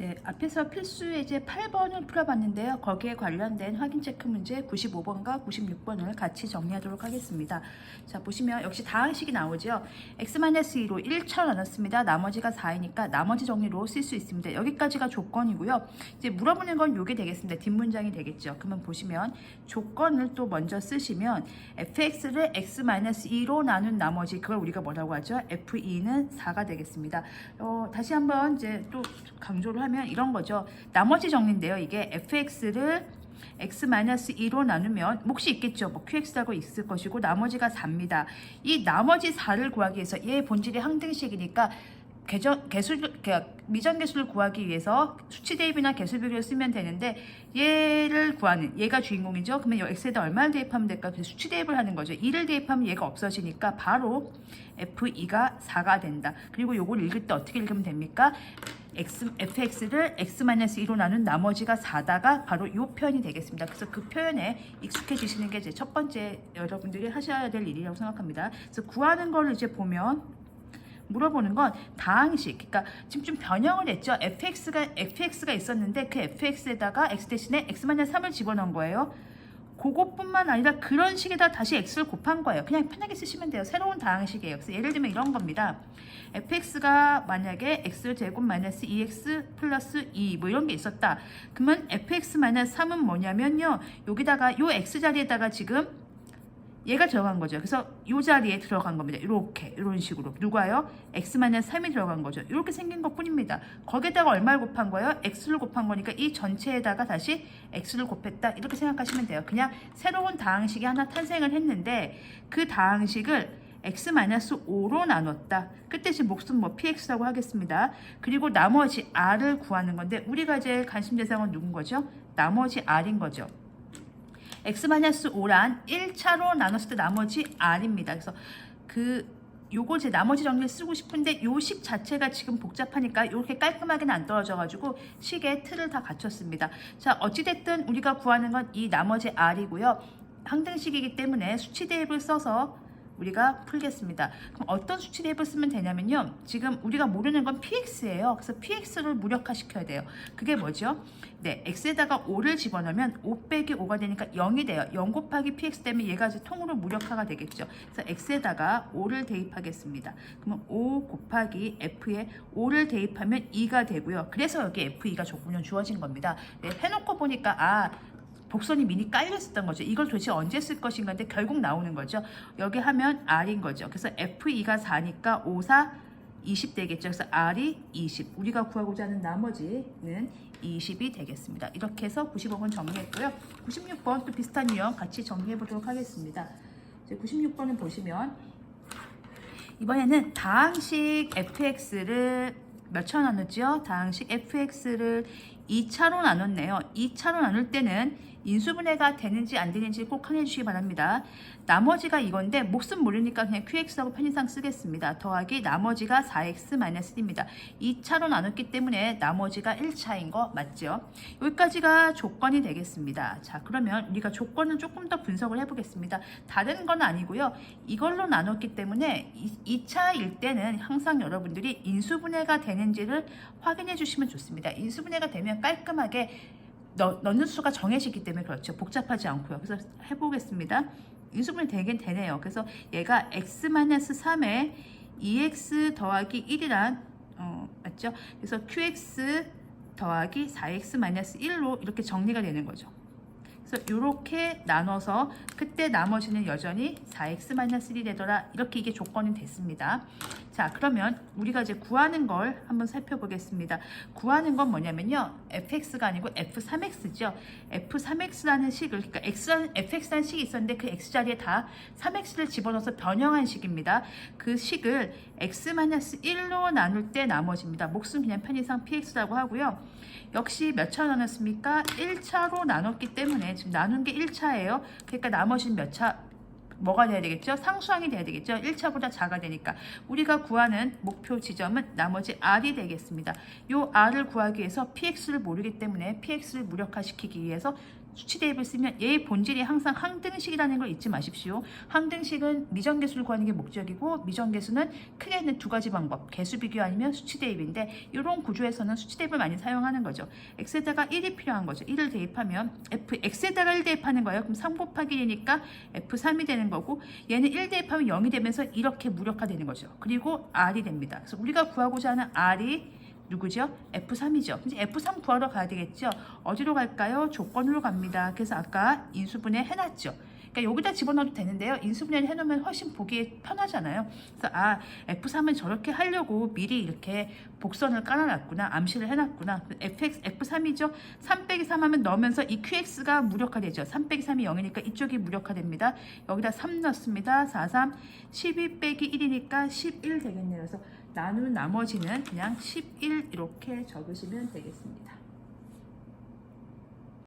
네, 앞에서 필수 예제 8번을 풀어봤는데요. 거기에 관련된 확인 체크 문제 95번과 96번을 같이 정리하도록 하겠습니다. 자, 보시면 역시 다항식이 나오죠. x-2로 1차 나눴습니다. 나머지가 4이니까 나머지 정리로 쓸 수 있습니다. 여기까지가 조건이고요. 이제 물어보는 건 요게 되겠습니다. 뒷문장이 되겠죠. 그러면 보시면 조건을 또 먼저 쓰시면 fx를 x-2로 나눈 나머지 그걸 우리가 뭐라고 하죠? f2는 4가 되겠습니다. 다시 한번 이제 또 강조를 하면 이런 거죠. 나머지 정리인데요. 이게 fx를 x-2로 나누면 몫이 있겠죠. 뭐 qx라고 있을 것이고 나머지가 4입니다. 이 나머지 4를 구하기 위해서 얘 본질이 항등식이니까 미정계수를 구하기 위해서 수치 대입이나 개수 비교를 쓰면 되는데 얘를 구하는 얘가 주인공이죠. 그러면 이 x에다 얼마를 대입하면 될까? 그래서 수치 대입을 하는 거죠. 2를 대입하면 얘가 없어지니까 바로 f2가 4가 된다. 그리고 요걸 읽을 때 어떻게 읽으면 됩니까? fx를 x-2로 나눈 나머지가 4다가 바로 이 표현이 되겠습니다. 그래서 그 표현에 익숙해지시는 게 제 첫 번째 여러분들이 하셔야 될 일이라고 생각합니다. 그래서 구하는 걸 이제 보면 물어보는 건 다항식, 그러니까 지금 좀 변형을 했죠. fx가 있었는데 그 fx에다가 x 대신에 x-3을 집어넣은 거예요. 그것뿐만 아니라 그런 식에다 다시 x를 곱한 거예요. 그냥 편하게 쓰시면 돼요. 새로운 다항식이에요. 그래서 예를 들면 이런 겁니다. fx가 만약에 x제곱 마이너스 2x 플러스 2 뭐 이런 게 있었다. 그러면 fx 마이너스 3은 뭐냐면요. 여기다가 요 x 자리에다가 지금 얘가 들어간 거죠. 그래서 이 자리에 들어간 겁니다. 이렇게 이런 식으로 누가요? x-3이 들어간 거죠. 이렇게 생긴 것 뿐입니다. 거기에다가 얼마를 곱한 거예요? x를 곱한 거니까 이 전체에다가 다시 x를 곱했다. 이렇게 생각하시면 돼요. 그냥 새로운 다항식이 하나 탄생을 했는데 그 다항식을 x-5로 나눴다. 그때 지금 몫은 뭐 px라고 하겠습니다. 그리고 나머지 r을 구하는 건데 우리가 이제 관심 대상은 누군 거죠? 나머지 r인 거죠. x-5란 1차로 나눴을 때 나머지 r입니다. 그래서 요거 제 나머지 정리를 쓰고 싶은데 요 식 자체가 지금 복잡하니까 이렇게 깔끔하게는 안 떨어져 가지고 식의 틀을 다 갖췄습니다. 자, 어찌됐든 우리가 구하는 건 이 나머지 r이고요. 항등식이기 때문에 수치 대입을 써서 우리가 풀겠습니다. 그럼 어떤 수치 대입을 쓰면 되냐면요. 지금 우리가 모르는 건 px예요. 그래서 px를 무력화시켜야 돼요. 그게 뭐죠? 네, x에다가 5를 집어넣으면 5 빼기 5가 되니까 0이 돼요. 0 곱하기 px 때문에 얘가 이제 통으로 무력화가 되겠죠. 그래서 x에다가 5를 대입하겠습니다. 그러면 5 곱하기 f에 5를 대입하면 2가 되고요. 그래서 여기 f2가 조건이 주어진 겁니다. 네, 해놓고 보니까 복선이 미리 깔렸었던 거죠. 이걸 도대체 언제 쓸 것인가 인데 결국 나오는 거죠. 여기 하면 r인 거죠. 그래서 f2가 4니까 5, 4, 20 되겠죠. 그래서 r이 20. 우리가 구하고자 하는 나머지는 20이 되겠습니다. 이렇게 해서 95번 정리했고요. 96번 또 비슷한 유형 같이 정리해 보도록 하겠습니다. 이제 96번을 보시면 이번에는 다항식 fx를 몇 차 나눴죠? 다항식 fx를 2차로 나눴네요. 2차로 나눌 때는 인수분해가 되는지 안 되는지 꼭 확인해 주시기 바랍니다. 나머지가 이건데 몫은 모르니까 그냥 qx하고 편의상 쓰겠습니다. 더하기 나머지가 4x-1입니다. 2차로 나눴기 때문에 나머지가 1차인 거 맞죠? 여기까지가 조건이 되겠습니다. 자, 그러면 우리가 조건을 조금 더 분석을 해보겠습니다. 다른 건 아니고요. 이걸로 나눴기 때문에 2차일 때는 항상 여러분들이 인수분해가 되는지를 확인해 주시면 좋습니다. 인수분해가 되면 깔끔하게 넣는 수가 정해지기 때문에 그렇죠. 복잡하지 않고요. 그래서 해보겠습니다. 인수분해 되긴 되네요. 그래서 얘가 x-3에 2x 더하기 1이란 맞죠? 그래서 qx 더하기 4x-1로 이렇게 정리가 되는 거죠. 그래서 이렇게 나눠서 그때 나머지는 여전히 4x-1이 되더라. 이렇게 이게 조건이 됐습니다. 자, 그러면 우리가 이제 구하는 걸 한번 살펴보겠습니다. 구하는 건 뭐냐면요. fx가 아니고 f3x죠. f3x라는 식을, 그러니까 fx라는 식이 있었는데 그 x자리에 다 3x를 집어넣어서 변형한 식입니다. 그 식을 x-1로 나눌 때 나머지입니다. 몫은 그냥 편의상 px라고 하고요. 역시 몇 차로 나눴습니까? 1차로 나눴기 때문에 지금 나눈 게 1차예요. 그러니까 나머지는 몇 차? 뭐가 돼야 되겠죠? 상수항이 돼야 되겠죠? 1차보다 작아 되니까. 우리가 구하는 목표 지점은 나머지 r이 되겠습니다. 이 r을 구하기 위해서 px를 모르기 때문에 px를 무력화시키기 위해서 수치 대입을 쓰면 얘의 본질이 항상 항등식이라는 걸 잊지 마십시오. 항등식은 미정계수를 구하는 게 목적이고 미정계수는 크게 있는 두 가지 방법, 계수 비교 아니면 수치 대입인데 이런 구조에서는 수치 대입을 많이 사용하는 거죠. x에다가 1이 필요한 거죠. 1을 대입하면 x에다가 1 대입하는 거예요. 그럼 3 곱하기 1이니까 f3이 되는 거고 얘는 1 대입하면 0이 되면서 이렇게 무력화되는 거죠. 그리고 r이 됩니다. 그래서 우리가 구하고자 하는 r이 누구죠? F3이죠. 이제 F3 구하러 가야 되겠죠. 어디로 갈까요? 조건으로 갑니다. 그래서 아까 인수분해 해놨죠. 그러니까 여기다 집어넣어도 되는데요. 인수분해를 해놓으면 훨씬 보기 편하잖아요. 그래서 F3은 저렇게 하려고 미리 이렇게 복선을 깔아놨구나. 암시를 해놨구나. F3이죠. 3 빼기 3 하면 넣으면서 이 QX가 무력화되죠. 3 빼기 3이 0이니까 이쪽이 무력화됩니다. 여기다 3 넣습니다. 4, 3, 12 빼기 1이니까 11 되겠네요. 그래서 나누는 나머지는 그냥 11 이렇게 적으시면 되겠습니다.